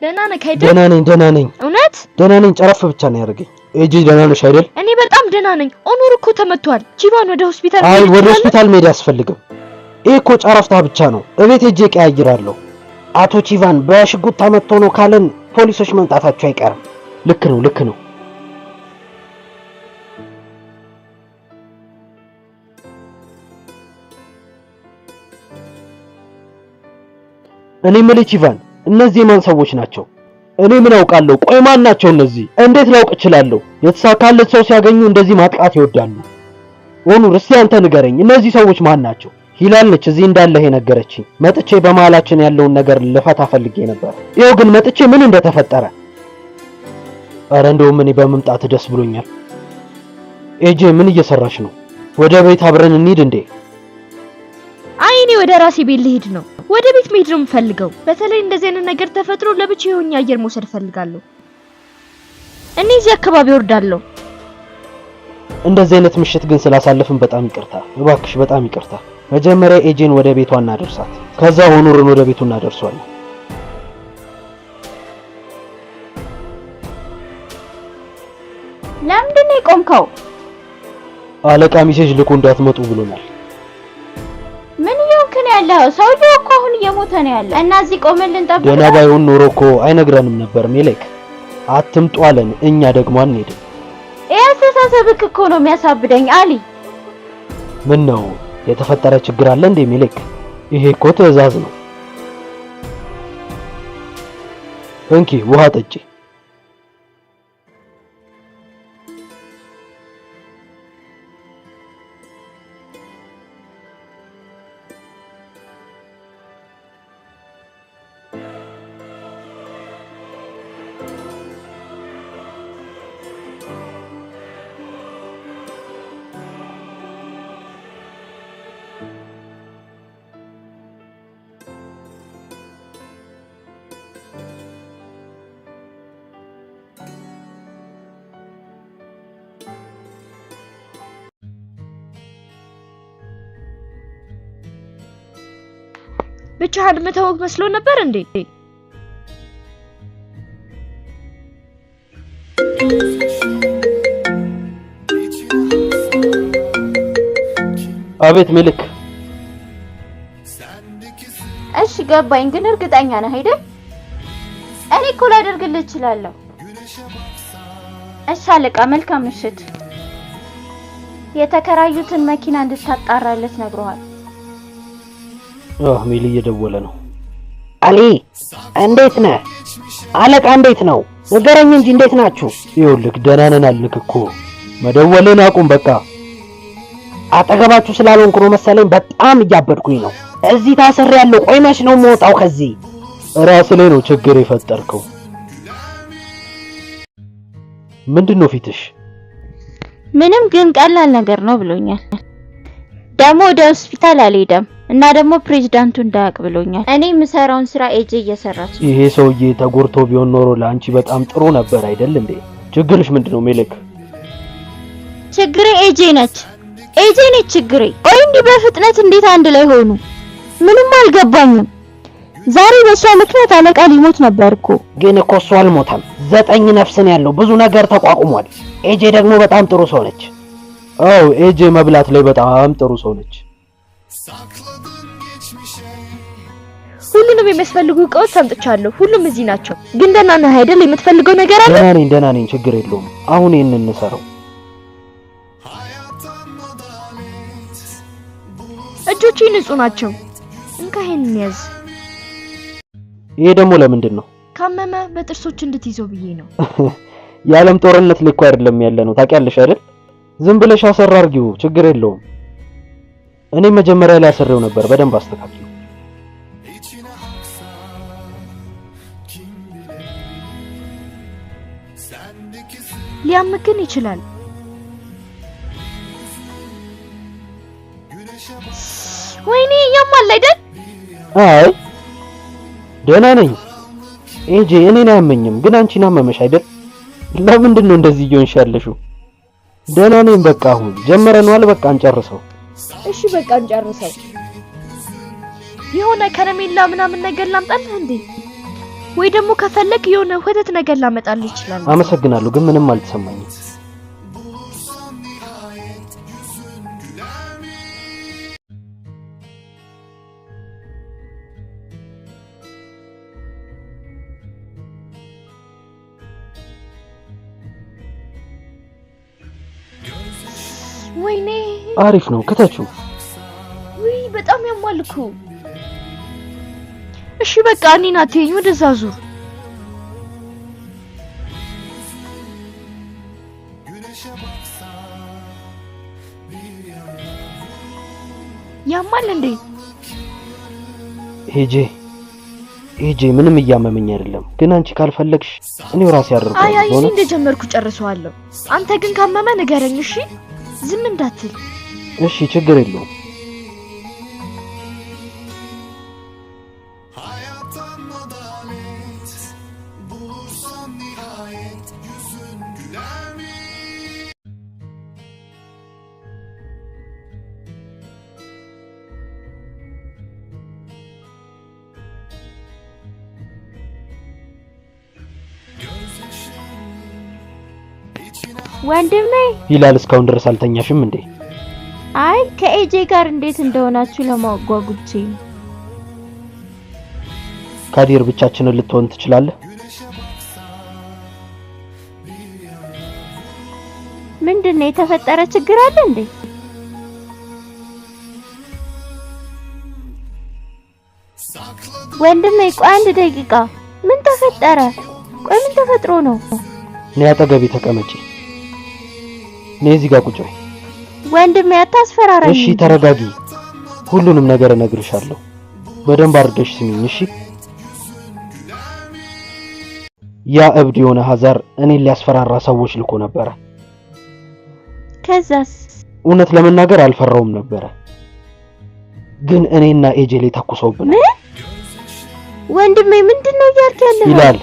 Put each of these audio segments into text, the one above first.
ደህና ነህ አይደል? ደህና ነኝ እውነት ደህና ነኝ ጨረፍ ብቻ ነው ያደረገኝ ኤጂ ደህና ነሽ አይደል? እኔ በጣም ደህና ነኝ ኦኑር እኮ ተመቷል ቺባን ወደ ሆስፒታል አይ ወደ ሆስፒታል መሄድ ያስፈልግም ይሄ እኮ ጨረፍታ ብቻ ነው እቤት ሄጄ ቀያይራለሁ አቶ ቺቫን በሽጉጥ ተመቶ ነው ካለን ፖሊሶች መምጣታቸው አይቀርም ልክ ነው እኔ ማለት ቺቫን እነዚህ ማን ሰዎች ናቸው እኔ ምን አውቃለሁ ቆይ ማን ናቸው እነዚህ እንዴት ላውቅ እችላለሁ የተሳካለት ሰው ሲያገኙ እንደዚህ ማጥቃት ይወዳሉ ኦኑር እስቲ አንተ ንገረኝ እነዚህ ሰዎች ማን ናቸው ሂላል ነች እዚህ እንዳለህ የነገረችኝ መጥቼ በመሃላችን ያለውን ነገር ልፈታ ፈልጌ ነበር ይኸው ግን መጥቼ ምን እንደተፈጠረ አረ እንደውም እኔ በመምጣት ደስ ብሎኛል ኤጂ ምን እየሰራሽ ነው ወደ ቤት አብረን እንሂድ እንዴ አይኔ ወደ ራሴ ቤት ልሄድ ነው ወደ ቤት መሄድ ነው የምፈልገው በተለይ እንደዚህ አይነት ነገር ተፈጥሮ ለብቻዬ ሆኜ አየር መውሰድ ፈልጋለሁ እኔ እዚህ አካባቢ ወርዳለሁ እንደዚህ አይነት ምሽት ግን ስላሳለፍን በጣም ይቅርታ እባክሽ በጣም ይቅርታ መጀመሪያ ኤጂን ወደ ቤቷ እናደርሳት ከዛ ኦኑርን ወደ ቤቱ እናደርሷለን ለምንድን ነው የቆምከው አለቃ ሚሴጅ ልኮ እንዳትመጡ ብሎናል ምን ይሆንከን ያለው ሰውዬው እኮ አሁን እየሞተ ነው ያለው እና እዚህ ቆመን ልንጠብቅ ደህና ባይሆን ኖሮ እኮ አይነግረንም ነበር ሜሌክ አትምጡ አለን እኛ ደግሞ አንሄድም ያስተሳሰብክ እኮ ነው የሚያሳብደኝ አሊ ምን ነው የተፈጠረ ችግር አለ እንዴ ሜሌክ ይሄ እኮ ትዕዛዝ ነው እንኪ ውሃ ጠጪ ብቻህን መተውክ መስሎ ነበር እንዴ አቤት ሜሌክ እሺ ገባኝ ግን እርግጠኛ ነህ አይደል እኔ እኮ ላደርግልህ እችላለሁ እሺ አለቃ መልካም ምሽት የተከራዩትን መኪና እንድታጣራለት ነግሯል ሜሊ እየደወለ ነው አሊ እንዴት ነህ አለቃ እንዴት ነው ንገረኝ እንጂ እንዴት ናችሁ ይኸውልህ ደህና ነን አልክ እኮ መደወልን አቁም በቃ አጠገባችሁ ስላልሆንኩ ነው መሰለኝ በጣም እያበድኩኝ ነው እዚህ ታስሬያለሁ ቆይ መች ነው የምወጣው ከዚህ ራስ ላይ ነው ችግር የፈጠርከው ምንድነው ፊትሽ ምንም ግን ቀላል ነገር ነው ብሎኛል ደሞ ወደ ሆስፒታል አልሄደም እና ደግሞ ፕሬዝዳንቱ እንዳያቅ ብሎኛል እኔ ምሰራውን ስራ ኤጂ እየሰራች ይሄ ሰውዬ ተጎርቶ ቢሆን ኖሮ ለአንቺ በጣም ጥሩ ነበር አይደል እንዴ ችግርሽ ምንድነው ሜሌክ ችግሬ ኤጂ ነች ችግሬ ቆይ እንዲህ በፍጥነት እንዴት አንድ ላይ ሆኑ ምንም አልገባኝም ዛሬ በሷ ምክንያት አለቃ ሊሞት ነበርኩ ግን እኮ እሱ አልሞተም 9 ነፍስን ያለው ብዙ ነገር ተቋቁሟል ኤጂ ደግሞ በጣም ጥሩ ሰው ነች አው ኤጂ መብላት ላይ በጣም ጥሩ ሰው ነች ሁሉንም የሚያስፈልጉ እቃዎች አምጥቻለሁ ሁሉም እዚህ ናቸው ግን ደህና ነህ አይደል የምትፈልገው ነገር አለ ደህና ነኝ ችግር የለውም አሁን ይሄንን እንሰራው እጆቼ ንጹህ ናቸው እንካ ይሄንን ያዝ ይሄ ደግሞ ለምንድን ነው ካመመ በጥርሶች እንድትይዘው ብዬ ነው የዓለም ጦርነት ላይ እኮ አይደለም ያለ ነው ታውቂያለሽ አይደል ዝም ብለሽ አሰራ አርጊው ችግር የለውም እኔ መጀመሪያ ላይ አሰረው ነበር በደንብ አስተካክለው ሊያምክን ይችላል ወይኔ ያማል አይደል አይ ደህና ነኝ ኤጂ እኔን አያመኝም ግን አንቺን አመመሽ አይደል ለምንድን ነው እንደዚህ እየሆንሽ ያለሽው ደህና ነኝ በቃ አሁን ጀመረናል በቃ እንጨርሰው እሺ በቃ እንጨርሰው የሆነ ከረሜላ ምናምን ነገር ላምጣልህ እንዴ ወይ ደግሞ ከፈለክ የሆነ ወተት ነገር ላመጣልህ ይችላል። አመሰግናለሁ ግን ምንም አልተሰማኝም። ወይኔ አሪፍ ነው ከተቹ። ወይ በጣም ያማልኩ። እሺ በቃ እኔን አትይኝ፣ ወደዛ ዙር። ያማል እንዴ? ሄጄ ምንም እያመመኝ አይደለም፣ ግን አንቺ ካልፈለግሽ እኔው ራሴ አድርገው። አይ እኔ እንደጀመርኩ ጨርሰዋለሁ። አንተ ግን ካመመ ንገረኝ እሺ? ዝም እንዳትል እሺ? ችግር የለውም። ወንድሜ ይላል እስካሁን ድረስ አልተኛሽም እንዴ? አይ ከኤጄ ጋር እንዴት እንደሆናችሁ ለማወቅ ጓጉቼ። ካዲር ብቻችንን ልትሆን ትችላለህ? ምንድነው የተፈጠረ ችግር አለ እንዴ? ወንድሜ ቆይ አንድ ደቂቃ። ምን ተፈጠረ? ቆይ ምን ተፈጥሮ ነው? እኔ አጠገቤ ተቀመጪ። ነይ እዚህ ጋር ቁጭ በይ። ወንድሜ አታስፈራራኝ። እሺ ተረጋጊ። ሁሉንም ነገር እነግርሻለሁ። በደንብ አድርገሽ ስሚኝ እሺ? ያ እብድ የሆነ ሀዛር እኔን ሊያስፈራራ ሰዎች ልኮ ነበረ። ከዛስ? እውነት ለመናገር አልፈራውም ነበረ፣ ግን እኔና ኤጄሌ ተኩሰውብን። ወንድሜ ምንድነው እያልክ ያለው? ይላል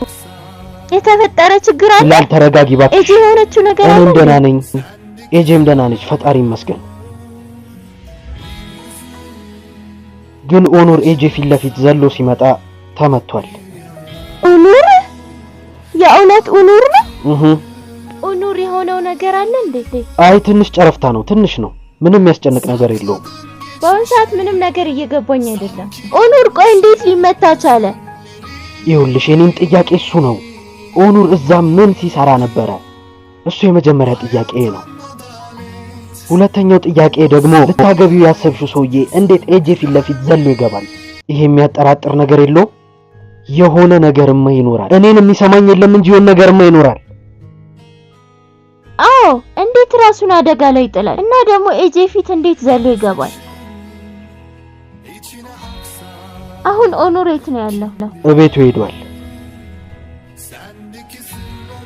የተፈጠረ ችግር አለ? ይላል ተረጋጊ እባክሽ። ኤጄ የሆነችው ነገር አለ? እኔም ደህና ነኝ፣ ኤጄም ደህና ነች፣ ፈጣሪ ይመስገን። ግን ኦኑር ኤጄ ፊት ለፊት ዘሎ ሲመጣ ተመቷል። ኦኑር? የእውነት ኦኑር ነው? ኦኑር የሆነው ነገር አለ እንዴ? አይ ትንሽ ጨረፍታ ነው፣ ትንሽ ነው፣ ምንም የሚያስጨንቅ ነገር የለውም። በአሁኑ ሰዓት ምንም ነገር እየገባኝ አይደለም። ኦኑር ቆይ እንዴት ሊመታ ቻለ? ይኸውልሽ የኔም ጥያቄ እሱ ነው። ኦኑር እዛ ምን ሲሰራ ነበረ? እሱ የመጀመሪያ ጥያቄ ነው። ሁለተኛው ጥያቄ ደግሞ ልታገቢው ያሰብሽው ሰውዬ እንዴት ኤጄ ፊት ለፊት ዘሎ ይገባል? ይሄ የሚያጠራጥር ነገር የለውም? የሆነ ነገርማ ይኖራል። እኔን የሚሰማኝ የለም እንጂ የሆነ ነገርማ ይኖራል። አዎ እንዴት ራሱን አደጋ ላይ ይጥላል? እና ደግሞ ኤጄ ፊት እንዴት ዘሎ ይገባል? አሁን ኦኑር የት ነው ያለው? እቤቱ ሄዷል።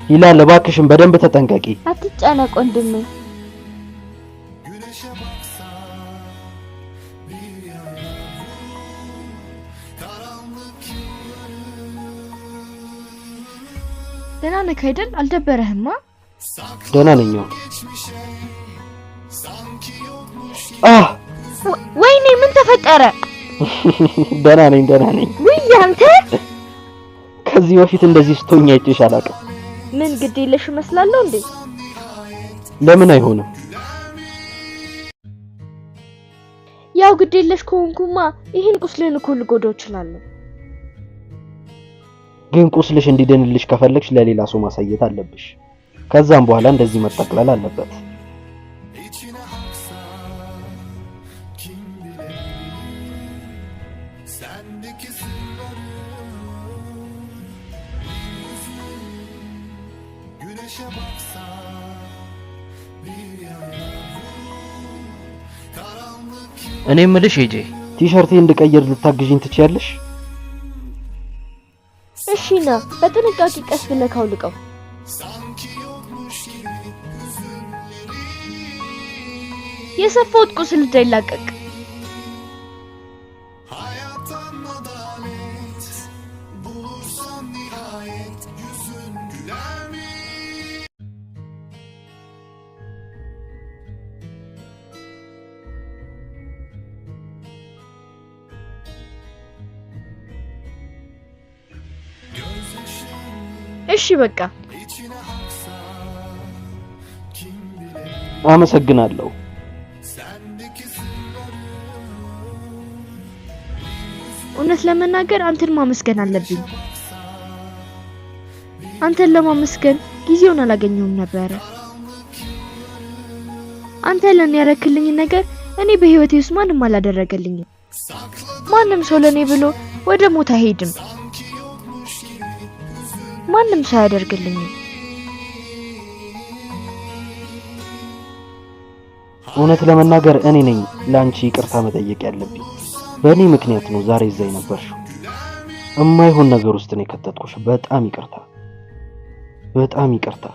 ይላል እባክሽን በደንብ ተጠንቀቂ። አትጨነቅ ወንድሜ። ደህና ነህ አይደል? አልደበረህማ? ደህና ነኝ። ወይኔ ምን ተፈጠረ? ደህና ነኝ። ውይ አንተ ከዚህ በፊት እንደዚህ ስትሆኝ አይቼሽ አላውቅም። ምን ግድ የለሽ እመስላለሁ እንዴ? ለምን አይሆንም? ያው ግድ የለሽ ከሆንኩማ ይሄን ቁስልን እኮ ልጎዳው እችላለሁ። ግን ቁስልሽ እንዲደንልሽ ከፈለግሽ ለሌላ ሰው ማሳየት አለብሽ። ከዛም በኋላ እንደዚህ መጠቅለል አለበት። እኔ የምልሽ ኤጄ ቲሸርቴ እንድቀይር ልታግዢኝ ትችያለሽ? እሺ ና በጥንቃቄ ቀስ ብለህ አውልቀው። የሰፋውት ቁስል እንዳይላቀቅ። እሺ በቃ አመሰግናለሁ። እውነት ለመናገር አንተን ማመስገን አለብኝ። አንተን ለማመስገን ጊዜውን አላገኘሁም ነበር። አንተ ለኔ ያረክልኝ ነገር እኔ በህይወቴ ውስጥ ማንም አላደረገልኝም። ማንም ሰው ለኔ ብሎ ወደ ሞት አይሄድም። ማንም ሰው ያደርግልኝ። እውነት ለመናገር እኔ ነኝ ላንቺ ይቅርታ መጠየቅ ያለብኝ። በእኔ ምክንያት ነው ዛሬ እዛ የነበርሽው። እማይሆን ነገር ውስጥ ነው የከተትኩሽ። በጣም ይቅርታ፣ በጣም ይቅርታ።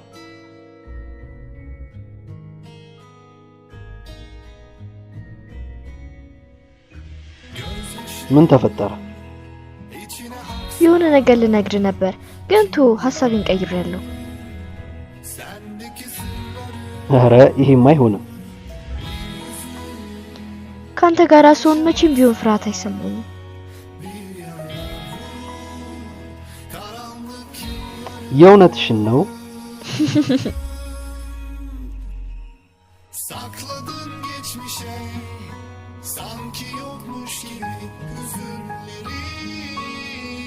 ምን ተፈጠረ? የሆነ ነገር ልነግር ነበር ግን ሐሳቤን ቀይሬያለሁ። ኧረ ይሄማ አይሆንም። ካንተ ጋር ስሆን መቼም ቢሆን ፍርሃት አይሰማኝም። የእውነትሽን ነው?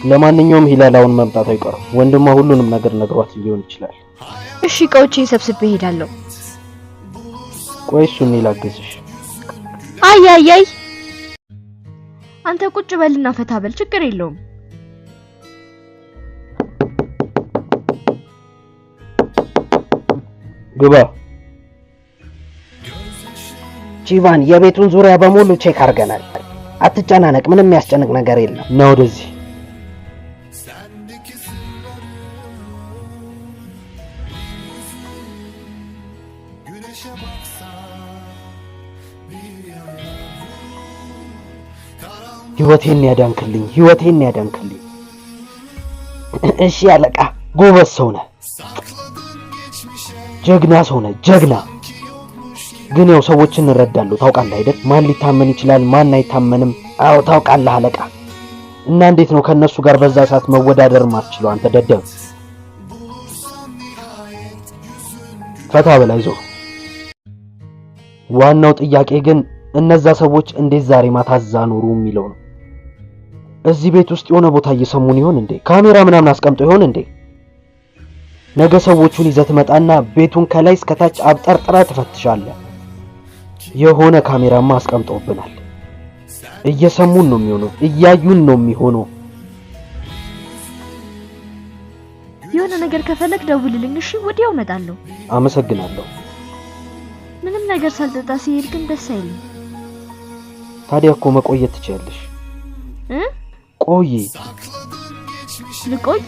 ለማንኛውም ሂላላውን መምጣት አይቀርም። ወንድሟ ሁሉንም ነገር ነግሯት ሊሆን ይችላል። እሺ እቃዎቼን ሰብስቤ እሄዳለሁ። ቆይ እሱን ላግዝሽ። አይ አንተ ቁጭ በልና ፈታ በል፣ ችግር የለውም። ግባ። ቺቫን የቤቱን ዙሪያ በሙሉ ቼክ አድርገናል። አትጨናነቅ፣ ምንም የሚያስጨንቅ ነገር የለም። ና ወደዚህ። ህይወቴን ያዳንክልኝ። እሺ አለቃ። ጎበዝ ሰው ነህ፣ ጀግና ሰው ነህ፣ ጀግና። ግን ያው ሰዎችን እንረዳለሁ፣ ታውቃለህ አይደል? ማን ሊታመን ይችላል፣ ማን አይታመንም። አዎ ታውቃለህ አለቃ። እና እንዴት ነው ከነሱ ጋር በዛ ሰዓት መወዳደር ማትችለው አንተ ደደብ? ፈታ በል፣ አይዞህ። ዋናው ጥያቄ ግን እነዛ ሰዎች እንዴት ዛሬ ማታ እዛ ኖሩ የሚለው ነው። እዚህ ቤት ውስጥ የሆነ ቦታ እየሰሙን ይሆን እንዴ? ካሜራ ምናምን አስቀምጦ ይሆን እንዴ? ነገ ሰዎቹን ይዘህ ትመጣና ቤቱን ከላይ እስከ ታች አብጠርጥረህ ትፈትሻለህ። የሆነ ካሜራማ አስቀምጦብናል። እየሰሙን ነው የሚሆነው፣ እያዩን ነው የሚሆነው። የሆነ ነገር ከፈለክ ደውልልኝ እሺ? ወዲያው እመጣለሁ። አመሰግናለሁ። ምንም ነገር ሳልጠጣ ሲሄድ ግን ደስ አይልም። ታዲያ እኮ መቆየት ትችያለሽ። ቆይ። ልቆይ?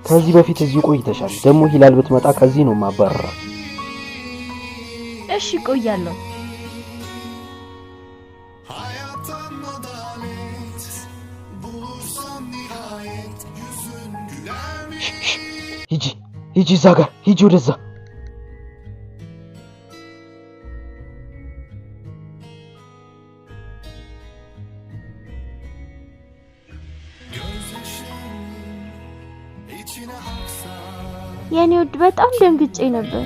ከዚህ በፊት እዚህ ቆይተሻል። ደግሞ ሂላል ብትመጣ ከዚህ ነው ማባረራ። እሺ ቆያለሁ። ሂጂ እዛ ጋር ሂጂ፣ ወደዛ። የኔ ውድ በጣም ደንግጬ ነበር።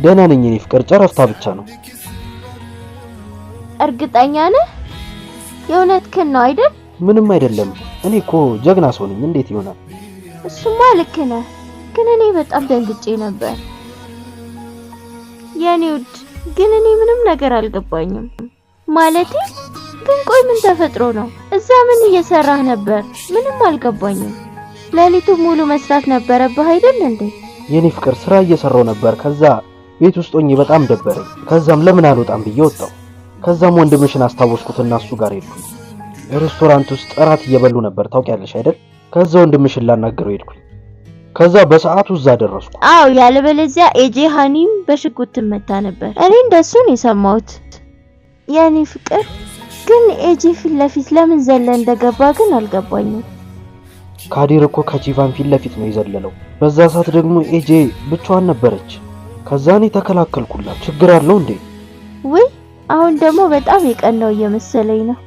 ደህና ነኝ የኔ ፍቅር፣ ጨረፍታ ብቻ ነው። እርግጠኛ ነህ? የእውነትህን ነው አይደል? ምንም አይደለም። እኔ እኮ ጀግና ሰው ነኝ። እንዴት ይሆናል? እሱማ ልክ ነህ፣ ግን እኔ በጣም ደንግጬ ነበር የኔ ውድ። ግን እኔ ምንም ነገር አልገባኝም። ማለቴ ግን ቆይ ምን ተፈጥሮ ነው? እዛ ምን እየሰራህ ነበር? ምንም አልገባኝም። ሌሊቱን ሙሉ መስራት ነበረብህ አይደል እንዴ? የኔ ፍቅር ስራ እየሰራው ነበር። ከዛ ቤት ውስጥ ሆኜ በጣም ደበረኝ። ከዛም ለምን አልወጣም ብዬ ወጣው። ከዛም ወንድምሽን አስታወስኩትና እሱ ጋር ሄድኩኝ። ሬስቶራንት ውስጥ እራት እየበሉ ነበር፣ ታውቂያለሽ አይደል? ከዛ ወንድምሽን ላናገረው ሄድኩኝ። ከዛ በሰዓቱ እዛ ደረስኩ። አዎ፣ ያለበለዚያ ኤጄ ሃኒም በሽጉጥ ትመታ ነበር። እኔ እንደሱ ነው የሰማሁት። የኔ ፍቅር ግን ኤጄ ፊት ለፊት ለምን ዘለ እንደገባ ግን አልገባኝም። ካዲር እኮ ከቺቫን ፊት ለፊት ነው የዘለለው። በዛ ሰዓት ደግሞ ኤጄ ብቻዋን ነበረች። ከዛ እኔ ተከላከልኩላት። ችግር አለው እንዴ? ወይ አሁን ደግሞ በጣም የቀናው እየመሰለኝ ነው።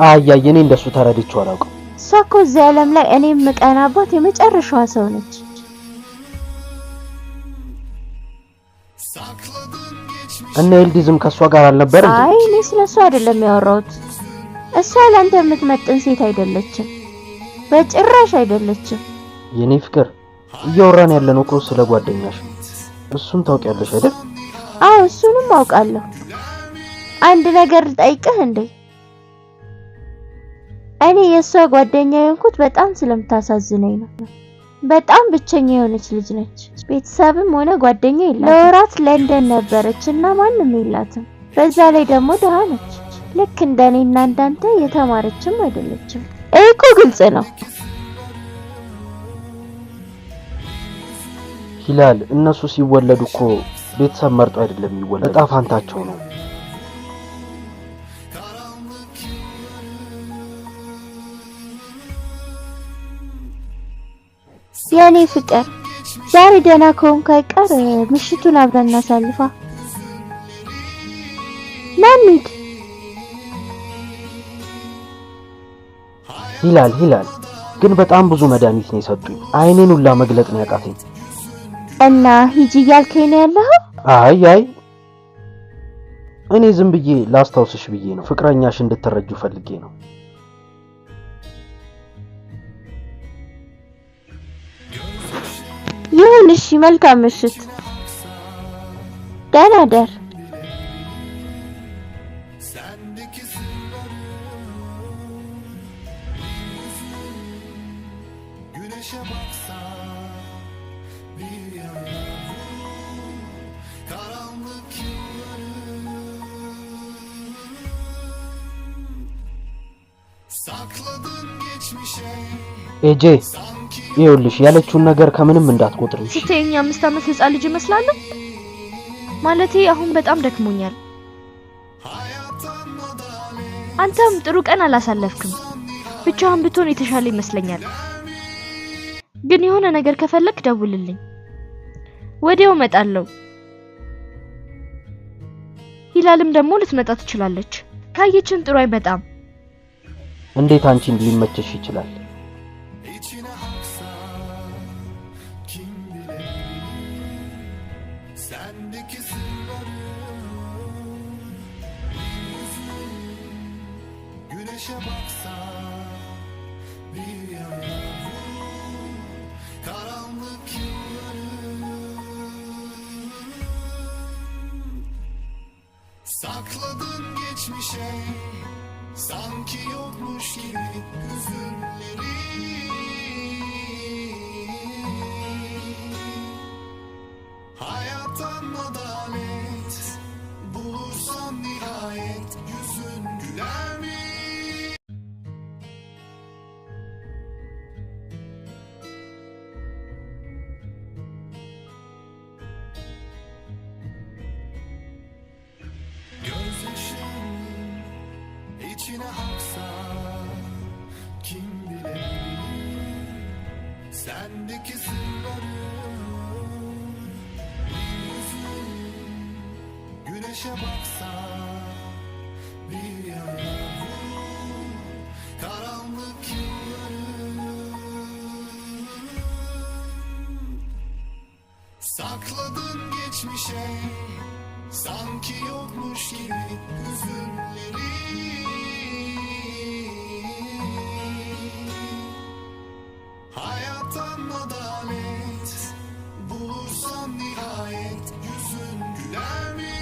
አያይ፣ እኔ እንደሱ ተረድቼው አላውቅም። እሷ እኮ እዚህ ዓለም ላይ እኔ የምቀናባት የመጨረሻዋ ሰው ነች። እና ኤልዲዝም ከሷ ጋር አልነበረም? አይ እኔ ስለሷ አይደለም ያወራሁት። እሷ ላንተ የምትመጥን ሴት አይደለችም፣ በጭራሽ አይደለችም። የኔ ፍቅር እያወራን ያለነው እኮ ስለ ጓደኛሽ ነው። እሱን ታውቂያለሽ አይደል? አዎ እሱንም አውቃለሁ። አንድ ነገር ልጠይቅህ እንዴ? እኔ የሷ ጓደኛ የሆንኩት በጣም ስለምታሳዝነኝ ነው። በጣም ብቸኛ የሆነች ልጅ ነች። ቤተሰብም ሆነ ጓደኛ የላትም። ለወራት ለንደን ነበረች እና ማንም የላትም። በዛ ላይ ደግሞ ደሃ ነች። ልክ እንደኔና እንዳንተ የተማረችም አይደለችም። እኮ ግልጽ ነው። ሂላል እነሱ ሲወለዱ እኮ ቤተሰብ መርጦ አይደለም የሚወለዱ፣ እጣ ፋንታቸው ነው። የኔ ፍቅር ዛሬ ደህና ከሆንክ አይቀር ምሽቱን አብረን እናሳልፋ። ናኒድ ሂላል ግን በጣም ብዙ መድኃኒት ነው የሰጡኝ። አይኔን ሁላ መግለጥ ነው ያቃተኝ። እና ሂጂ እያልከኝ ነው ያለኸው? አይ እኔ ዝም ብዬ ላስታውስሽ ብዬ ነው። ፍቅረኛሽ እንድትረጁ ፈልጌ ነው። ይሁን እሺ፣ መልካም ምሽት፣ ደህና ደር። ኤጄ ይኸውልሽ ያለችውን ነገር ከምንም እንዳትቆጥሪ። ስትይኝ 5 ዓመት ህፃን ልጅ እመስላለሁ? ማለቴ አሁን በጣም ደክሞኛል። አንተም ጥሩ ቀን አላሳለፍክም። ብቻህን ብትሆን የተሻለ ይመስለኛል። ግን የሆነ ነገር ከፈለክ ደውልልኝ፣ ወዲያው እመጣለሁ። ሂላልም ደግሞ ልትመጣ ትችላለች። ካየችን ጥሩ አይመጣም። እንዴት አንቺን ሊመችሽ ይችላል? Sakladın geçmişe sanki yokmuş gibi hüzünleri. Hayattan adalet bulursan nihayet yüzün güler mi? İçine haksa kim bilir sendeki sırları. Güneşe baksa bir yana karanlık yılları. Sakladın geçmişe sanki yokmuş gibi hüzünleri. Hayattan adalet bulursan nihayet yüzün güler mi?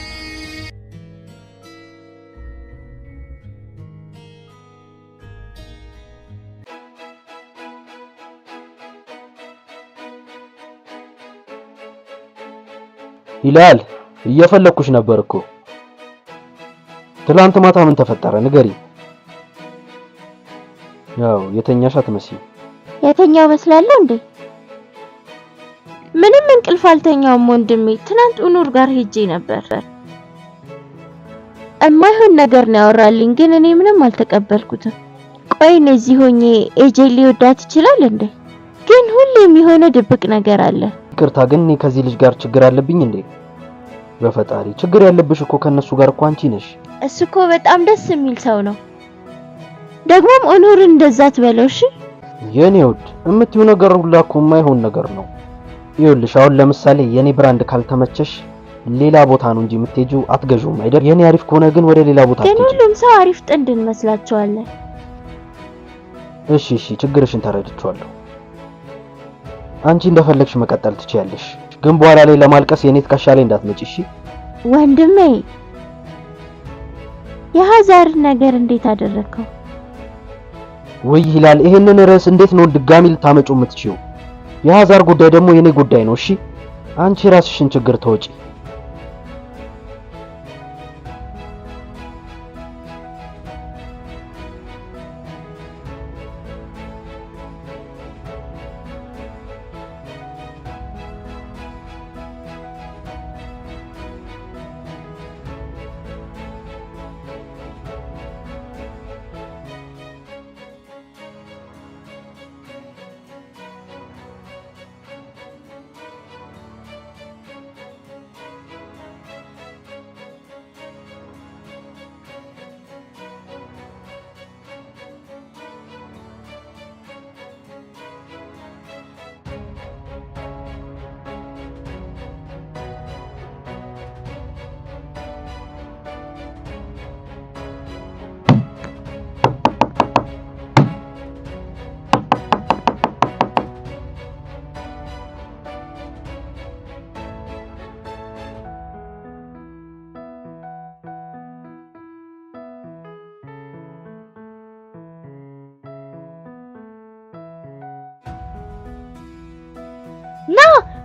ሂላል እየፈለኩሽ ነበር እኮ። ትላንት ማታ ምን ተፈጠረ ንገሪ። ያው የተኛሽ አትመስይ። የተኛው መስላለሁ እንዴ? ምንም እንቅልፍ አልተኛውም ወንድሜ። ትናንት ኡኑር ጋር ሄጄ ነበር። እማይሆን ነገር ነው ያወራልኝ፣ ግን እኔ ምንም አልተቀበልኩትም። ቆይ እነዚህ ሆኜ ኤጄ ሊወዳት ይችላል እንዴ? ግን ሁሌም የሆነ ድብቅ ነገር አለ። ይቅርታ ግን እኔ ከዚህ ልጅ ጋር ችግር አለብኝ እንዴ? በፈጣሪ ችግር ያለብሽ እኮ ከነሱ ጋር እኮ አንቺ ነሽ። እሱ እኮ በጣም ደስ የሚል ሰው ነው። ደግሞም ኡኑርን እንደዛ ትበለው እሺ። የኔ ውድ እምትዩ ነገር ሁላ እኮ የማይሆን ነገር ነው። ይኸውልሽ አሁን ለምሳሌ የኔ ብራንድ ካልተመቸሽ ሌላ ቦታ ነው እንጂ የምትሄጂው አትገዥውም አይደል? የኔ አሪፍ ከሆነ ግን ወደ ሌላ ቦታ ግን አትሄጂ። ሁሉም ሰው አሪፍ ጥንድ እንመስላቸዋለን። እሺ ችግርሽን ተረድቻለሁ። አንቺ እንደፈለግሽ መቀጠል ትችያለሽ፣ ግን በኋላ ላይ ለማልቀስ የኔ ትከሻ ላይ እንዳትመጪ እሺ? ወንድሜ የሀዛርን ነገር እንዴት አደረከው? ወይ ሂላል፣ ይሄንን ርዕስ እንዴት ነው ድጋሚ ልታመጩ የምትችይው? የሀዛር ጉዳይ ደግሞ የኔ ጉዳይ ነው እሺ? አንቺ ራስሽን ችግር ተወጪ።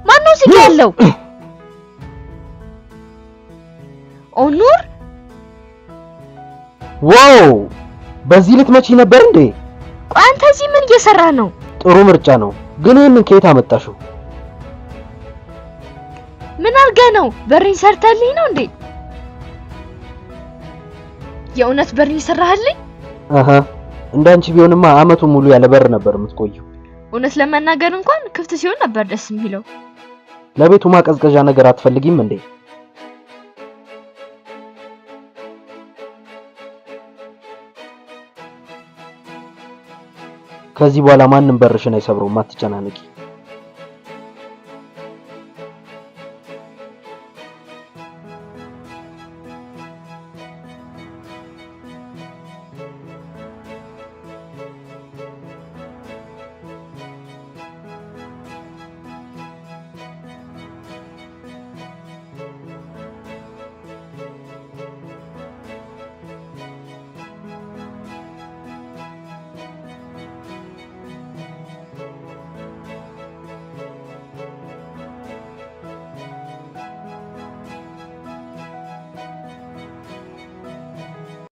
ማነው ሲል ያለው? ኦኑር ዋው! በዚህ ልትመጪ ነበር እንዴ? ቆይ አንተ እዚህ ምን እየሰራህ ነው? ጥሩ ምርጫ ነው፣ ግን ይሄንን ከየት አመጣሽው? ምን አድርገህ ነው? በሬን ሰርተልኝ ነው እንዴ? የእውነት በሬን ሰራህልኝ? አሃ እንዳንቺ ቢሆንማ አመቱን ሙሉ ያለ በር ነበር የምትቆየው። እውነት ለመናገር እንኳን ክፍት ሲሆን ነበር ደስ የሚለው። ለቤቱ ማቀዝቀዣ ነገር አትፈልጊም እንዴ? ከዚህ በኋላ ማንንም በርሽን አይሰብረውም፣ አትጨናነቂ።